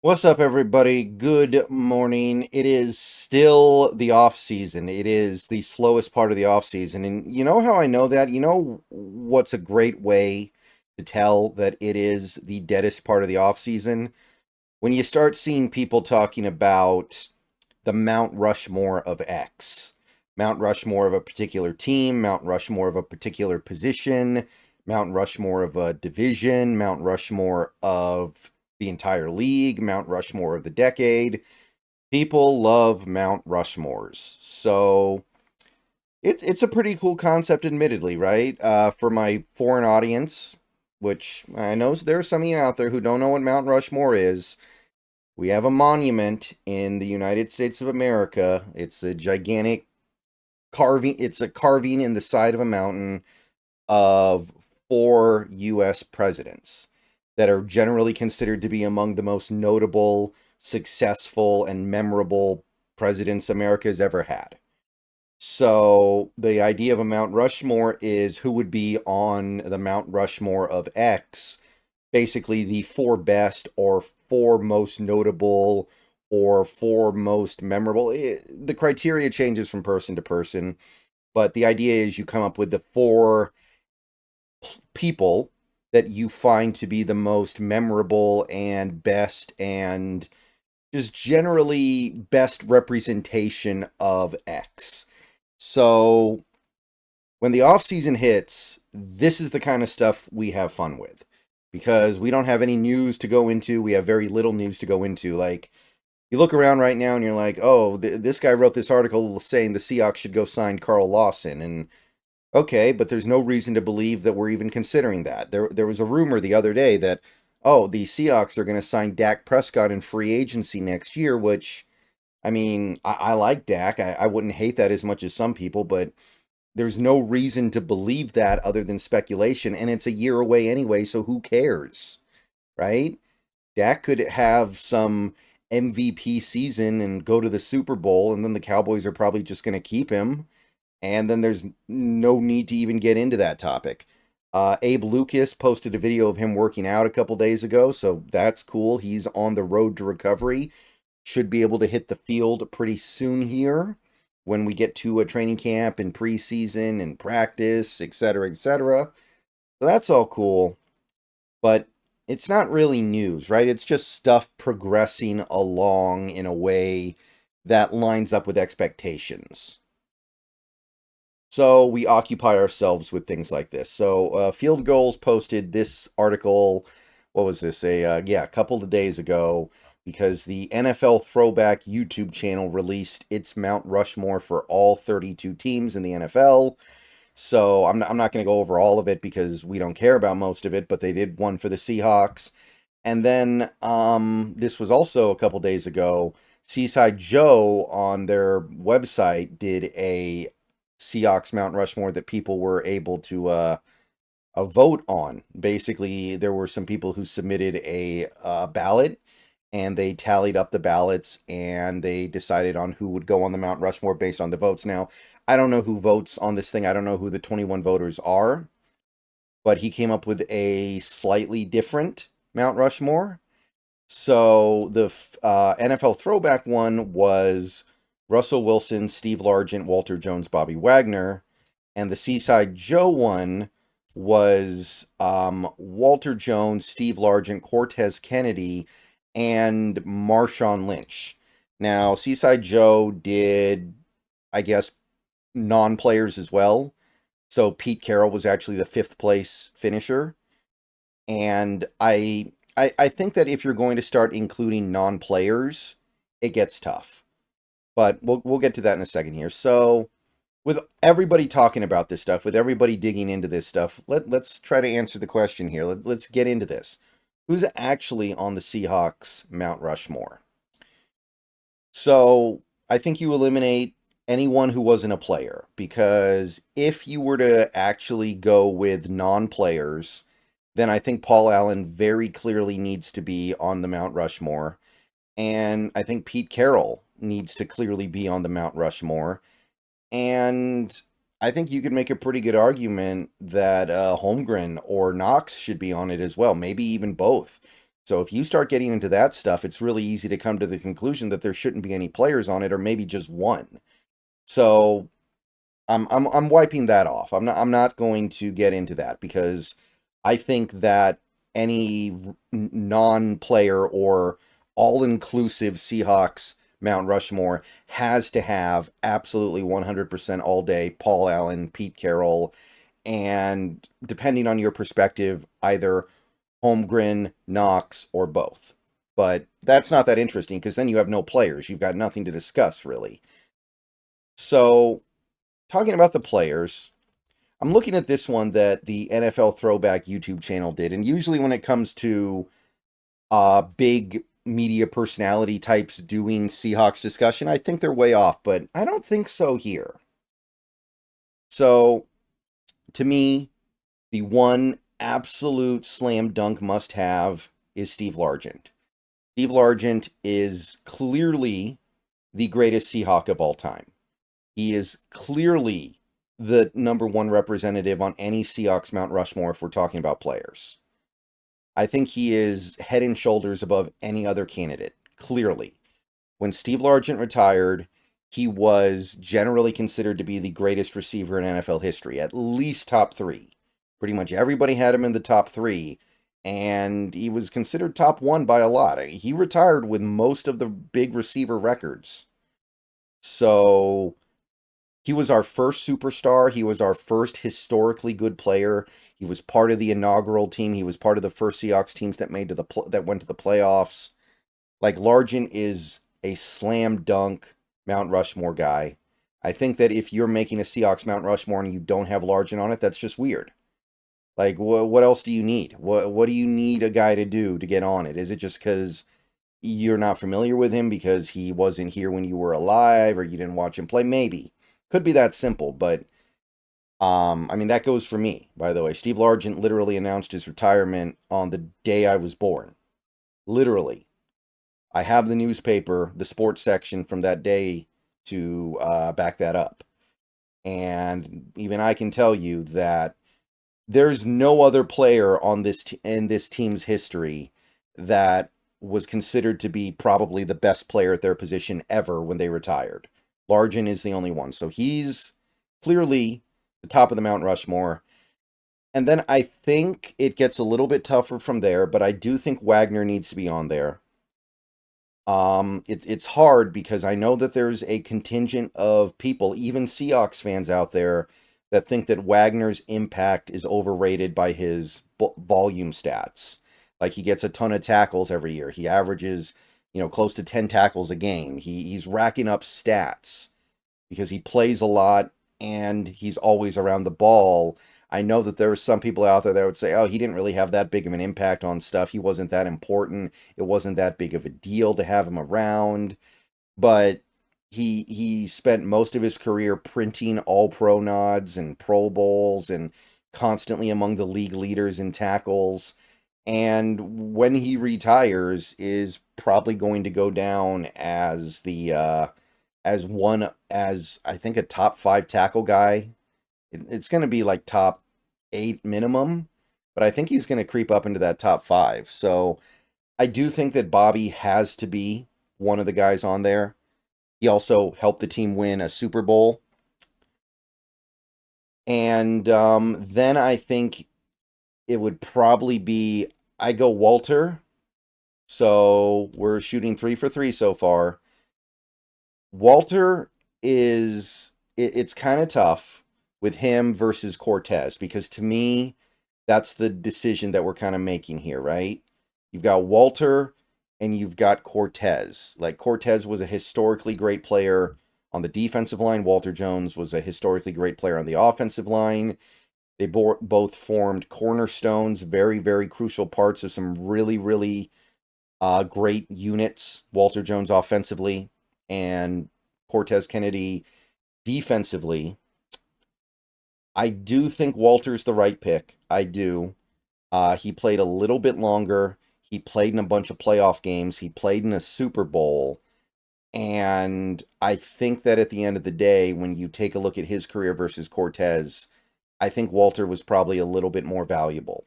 What's up, everybody? Good morning. It is still the off season. It is the slowest part of the off season. And you know how I know that? You know what's a great way to tell that it is the deadest part of the off season? When you start seeing people talking about the Mount Rushmore of X. Mount Rushmore of a particular team, Mount Rushmore of a particular position, Mount Rushmore of a division, Mount Rushmore of the entire league, Mount Rushmore of the decade. People love Mount Rushmores. So it's a pretty cool concept, admittedly, right? For my foreign audience, which I know there are some of you out there who don't know what Mount Rushmore is. We have a monument in the United States of America. It's a gigantic carving. It's a carving in the side of a mountain of four U.S. presidents that are generally considered to be among the most notable, successful, and memorable presidents America has ever had. So the idea of a Mount Rushmore is who would be on the Mount Rushmore of X, basically the four best or four most notable or four most memorable. The criteria changes from person to person, but the idea is you come up with the four people that you find to be the most memorable and best and just generally best representation of X. So when the off season hits, this is the kind of stuff we have fun with because we don't have any news to go into. We have very little news to go into. Like, you look around right now and you're like, oh, this guy wrote this article saying the Seahawks should go sign Carl Lawson. And okay, but there's no reason to believe that we're even considering that. There was a rumor the other day that, oh, the Seahawks are going to sign Dak Prescott in free agency next year, which, I mean, I like Dak. I wouldn't hate that as much as some people, but there's no reason to believe that other than speculation, and it's a year away anyway, so who cares, right? Dak could have some MVP season and go to the Super Bowl, and then the Cowboys are probably just going to keep him, and then there's no need to even get into that topic. Abe Lucas posted a video of him working out a couple days ago, so that's cool. He's on the road to recovery. Should be able to hit the field pretty soon here when we get to a training camp and preseason and practice, etc., etc. So that's all cool, but it's not really news, right? It's just stuff progressing along in a way that lines up with expectations. So we occupy ourselves with things like this. So Field Goals posted this article. What was this? A couple of days ago, because the NFL Throwback YouTube channel released its Mount Rushmore for all 32 teams in the NFL. So I'm not going to go over all of it because we don't care about most of it, but they did one for the Seahawks. And then this was also a couple days ago. Seaside Joe on their website did a Seahawks Mount Rushmore that people were able to vote on. Basically, there were some people who submitted a ballot, and they tallied up the ballots, and they decided on who would go on the Mount Rushmore based on the votes. Now, I don't know who votes on this thing. I don't know who the 21 voters are, but he came up with a slightly different Mount Rushmore. So the NFL Throwback one was Russell Wilson, Steve Largent, Walter Jones, Bobby Wagner. And the Seaside Joe one was Walter Jones, Steve Largent, Cortez Kennedy, and Marshawn Lynch. Now, Seaside Joe did, I guess, non-players as well. So Pete Carroll was actually the fifth place finisher. And I think that if you're going to start including non-players, it gets tough. But we'll get to that in a second here. So with everybody talking about this stuff, with everybody digging into this stuff, let's try to answer the question here. Let's get into this. Who's actually on the Seahawks Mount Rushmore? So I think you eliminate anyone who wasn't a player, because if you were to actually go with non-players, then I think Paul Allen very clearly needs to be on the Mount Rushmore. And I think Pete Carroll needs to clearly be on the Mount Rushmore. And I think you could make a pretty good argument that Holmgren or Knox should be on it as well. Maybe even both. So if you start getting into that stuff, it's really easy to come to the conclusion that there shouldn't be any players on it, or maybe just one. So I'm wiping that off. I'm not going to get into that because I think that any non-player or all-inclusive Seahawks Mount Rushmore has to have absolutely 100% all day Paul Allen, Pete Carroll, and depending on your perspective, either Holmgren, Knox, or both. But that's not that interesting because then you have no players. You've got nothing to discuss, really. So, talking about the players, I'm looking at this one that the NFL Throwback YouTube channel did. And usually, when it comes to big media personality types doing Seahawks discussion, I think they're way off, but I don't think so here. So, to me, the one absolute slam dunk must have is Steve Largent. Steve Largent is clearly the greatest Seahawk of all time. He is clearly the number one representative on any Seahawks Mount Rushmore if we're talking about players. I think he is head and shoulders above any other candidate, clearly. When Steve Largent retired, he was generally considered to be the greatest receiver in NFL history, at least top three. Pretty much everybody had him in the top three, and he was considered top one by a lot. He retired with most of the big receiver records. So he was our first superstar. He was our first historically good player. He was part of the inaugural team. He was part of the first Seahawks teams that that went to the playoffs. Like Largent is a slam dunk Mount Rushmore guy. I think that if you're making a Seahawks Mount Rushmore and you don't have Largent on it, that's just weird. Like, what else do you need? What do you need a guy to do to get on it? Is it just because you're not familiar with him because he wasn't here when you were alive or you didn't watch him play? Maybe. Could be that simple, but I mean, that goes for me, by the way. Steve Largent literally announced his retirement on the day I was born. Literally. I have the newspaper, the sports section from that day to back that up. And even I can tell you that there's no other player on in this team's history that was considered to be probably the best player at their position ever when they retired. Largent is the only one. So he's clearly the top of the Mount Rushmore. And then I think it gets a little bit tougher from there, but I do think Wagner needs to be on there. It's hard because I know that there's a contingent of people, even Seahawks fans out there, that think that Wagner's impact is overrated by his volume stats. Like he gets a ton of tackles every year. He averages, close to 10 tackles a game. He's racking up stats because he plays a lot and he's always around the ball. I know that there are some people out there that would say, oh, he didn't really have that big of an impact on stuff. He wasn't that important. It wasn't that big of a deal to have him around. But he spent most of his career printing all pro nods and Pro Bowls and constantly among the league leaders in tackles. And when he retires is probably going to go down as as I think a top 5 tackle guy. It's going to be like top 8 minimum, but I think he's going to creep up into that top 5. So I do think that Bobby has to be one of the guys on there. He also helped the team win a Super Bowl. And then I think it would probably be, I go Walter. So we're shooting 3 for 3 so far. Walter it's kind of tough with him versus Cortez because to me, that's the decision that we're kind of making here, right? You've got Walter and you've got Cortez. Like Cortez was a historically great player on the defensive line. Walter Jones was a historically great player on the offensive line. They both formed cornerstones, very, very crucial parts of some really, really great units. Walter Jones offensively and Cortez Kennedy defensively. I do think Walter's the right pick. I do. He played a little bit longer. He played in a bunch of playoff games. He played in a Super Bowl. And I think that at the end of the day, when you take a look at his career versus Cortez, I think Walter was probably a little bit more valuable.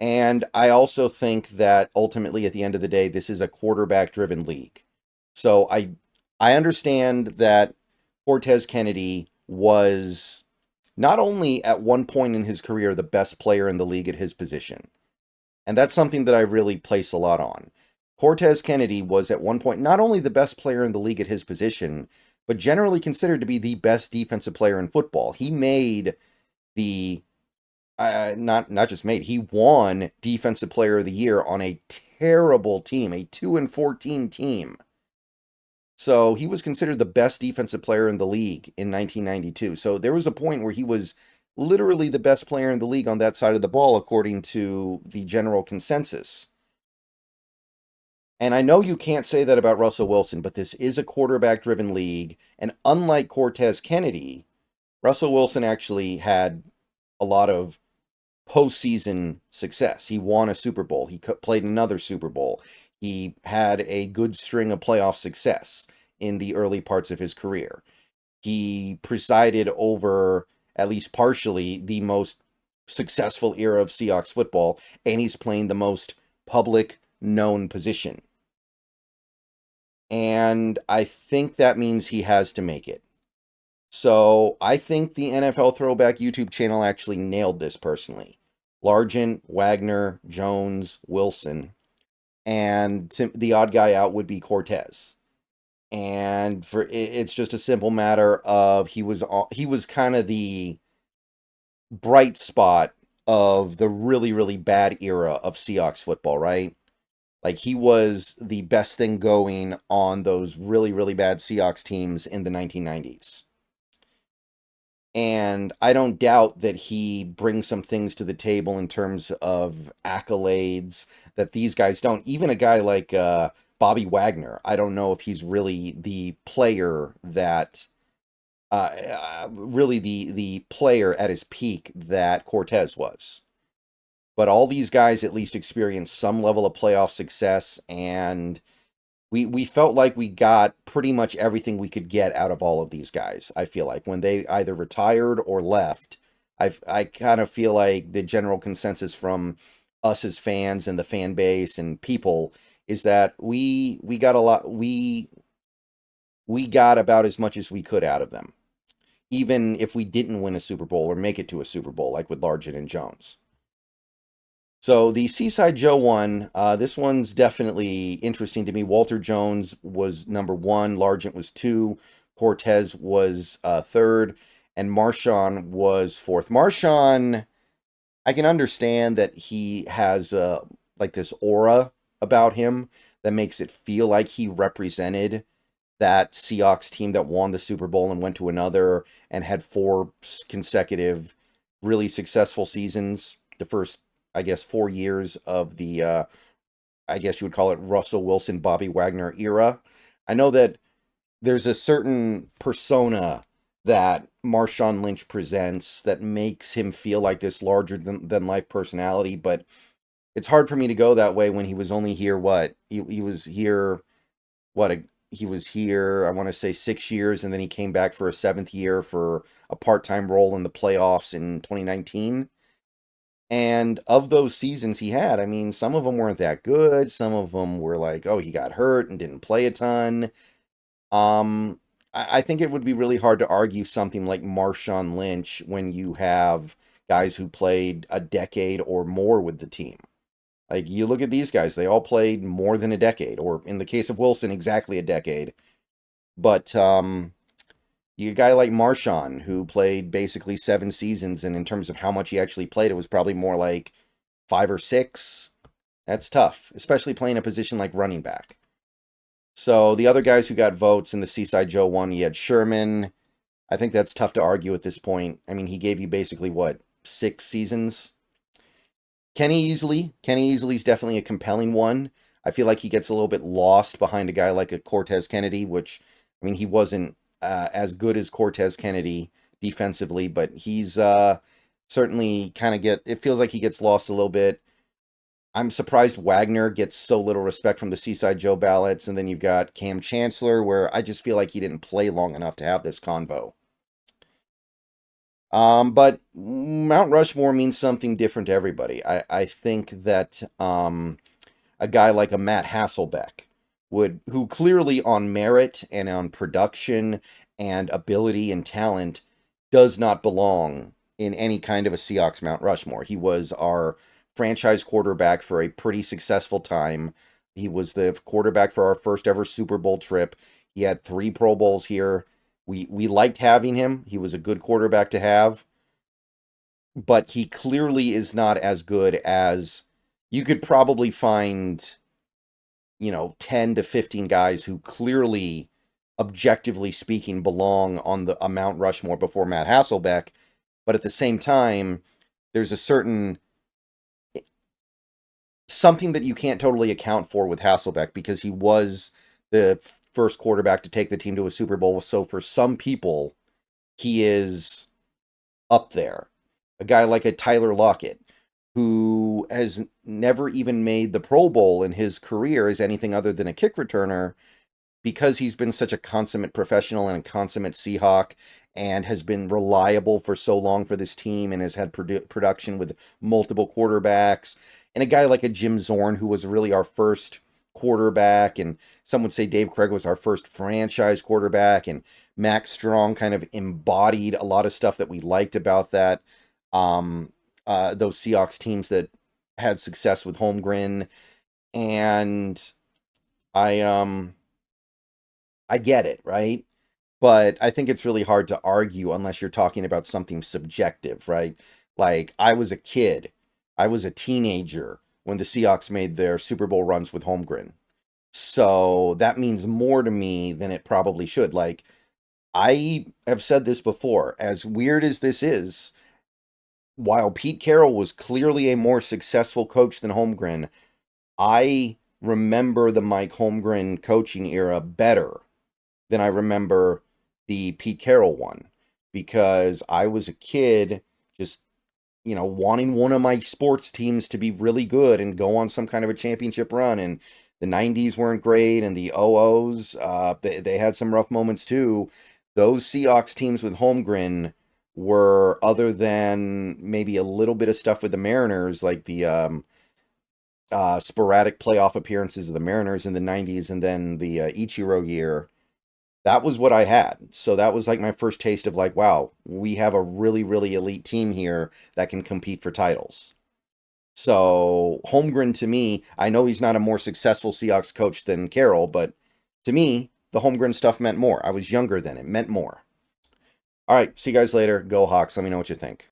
And I also think that ultimately, at the end of the day, this is a quarterback-driven league. So I understand that Cortez Kennedy was not only at one point in his career the best player in the league at his position, and that's something that I really place a lot on. Cortez Kennedy was at one point not only the best player in the league at his position, but generally considered to be the best defensive player in football. He made the not just made, he won Defensive Player of the Year on a terrible team, a 2-14 team. So he was considered the best defensive player in the league in 1992. So there was a point where he was literally the best player in the league on that side of the ball, according to the general consensus. And I know you can't say that about Russell Wilson, but this is a quarterback-driven league. And unlike Cortez Kennedy, Russell Wilson actually had a lot of postseason success. He won a Super Bowl. He played another Super Bowl. He had a good string of playoff success in the early parts of his career. He presided over, at least partially, the most successful era of Seahawks football, and he's playing the most public known position. And I think that means he has to make it. So I think the NFL Throwback YouTube channel actually nailed this personally. Largent, Wagner, Jones, Wilson, and the odd guy out would be Cortez. And it's just a simple matter of he was kind of the bright spot of the really, really bad era of Seahawks football, right? Like, he was the best thing going on those really, really bad Seahawks teams in the 1990s. And I don't doubt that he brings some things to the table in terms of accolades that these guys don't. Even a guy like Bobby Wagner, I don't know if he's really the player that, really the player at his peak that Cortez was. But all these guys at least experienced some level of playoff success, and we felt like we got pretty much everything we could get out of all of these guys. I feel like when they either retired or left, I kind of feel like the general consensus from us as fans and the fan base and people is that we got a lot, we got about as much as we could out of them, even if we didn't win a Super Bowl or make it to a Super Bowl like with Largent and Jones. So the Seaside Joe one, this one's definitely interesting to me. Walter Jones was number one, Largent was two, Cortez was third, and Marshawn was fourth. Marshawn, I can understand that he has like this aura about him that makes it feel like he represented that Seahawks team that won the Super Bowl and went to another and had four consecutive really successful seasons. The first, I guess, 4 years of the, I guess you would call it Russell Wilson, Bobby Wagner era. I know that there's a certain persona that Marshawn Lynch presents that makes him feel like this larger than life personality, but it's hard for me to go that way when he was only here, what? He was here, he was here, I want to say 6 years, and then he came back for a seventh year for a part-time role in the playoffs in 2019. And of those seasons he had, I mean, some of them weren't that good. Some of them were like, oh, he got hurt and didn't play a ton. I think it would be really hard to argue something like Marshawn Lynch when you have guys who played a decade or more with the team. Like, you look at these guys, they all played more than a decade, or in the case of Wilson, exactly a decade. But you a guy like Marshawn, who played basically 7 seasons, and in terms of how much he actually played, it was probably more like 5 or 6. That's tough, especially playing a position like running back. So the other guys who got votes in the Seaside Joe one, you had Sherman. I think that's tough to argue at this point. I mean, he gave you basically, what, 6 seasons? Kenny Easley's definitely a compelling one. I feel like he gets a little bit lost behind a guy like a Cortez Kennedy, which, I mean, he wasn't as good as Cortez Kennedy defensively, but he's certainly it feels like he gets lost a little bit. I'm surprised Wagner gets so little respect from the Seaside Joe ballots, and then you've got Cam Chancellor, where I just feel like he didn't play long enough to have this convo. But Mount Rushmore means something different to everybody. I think that a guy like a Matt Hasselbeck who clearly on merit and on production and ability and talent does not belong in any kind of a Seahawks Mount Rushmore. He was our franchise quarterback for a pretty successful time. He was the quarterback for our first ever Super Bowl trip. He had 3 Pro Bowls here. We liked having him. He was a good quarterback to have, but he clearly is not as good as you could probably find, 10 to 15 guys who clearly, objectively speaking, belong on the Mount Rushmore before Matt Hasselbeck. But at the same time, there's a certain something that you can't totally account for with Hasselbeck because he was the first quarterback to take the team to a Super Bowl. So for some people, he is up there. A guy like a Tyler Lockett, who has never even made the Pro Bowl in his career as anything other than a kick returner, because he's been such a consummate professional and a consummate Seahawk and has been reliable for so long for this team and has had production with multiple quarterbacks. And a guy like a Jim Zorn, who was really our first quarterback, and some would say Dave Craig was our first franchise quarterback, and Max Strong kind of embodied a lot of stuff that we liked about that. Those Seahawks teams that had success with Holmgren. And I I get it, right? But I think it's really hard to argue unless you're talking about something subjective, right? Like, I was a kid, I was a teenager when the Seahawks made their Super Bowl runs with Holmgren. So that means more to me than it probably should. Like, I have said this before, as weird as this is, while Pete Carroll was clearly a more successful coach than Holmgren, I remember the Mike Holmgren coaching era better than I remember the Pete Carroll one, because I was a kid just, wanting one of my sports teams to be really good and go on some kind of a championship run. And the 90s weren't great, and the OOs, they had some rough moments too. Those Seahawks teams with Holmgren were, other than maybe a little bit of stuff with the Mariners, like the sporadic playoff appearances of the Mariners in the 90s and then the Ichiro year, that was what I had. So that was like my first taste of like, wow, we have a really, really elite team here that can compete for titles. So Holmgren, to me, I know he's not a more successful Seahawks coach than Carroll, but to me, the Holmgren stuff meant more. I was younger then. It meant more. All right, see you guys later. Go Hawks. Let me know what you think.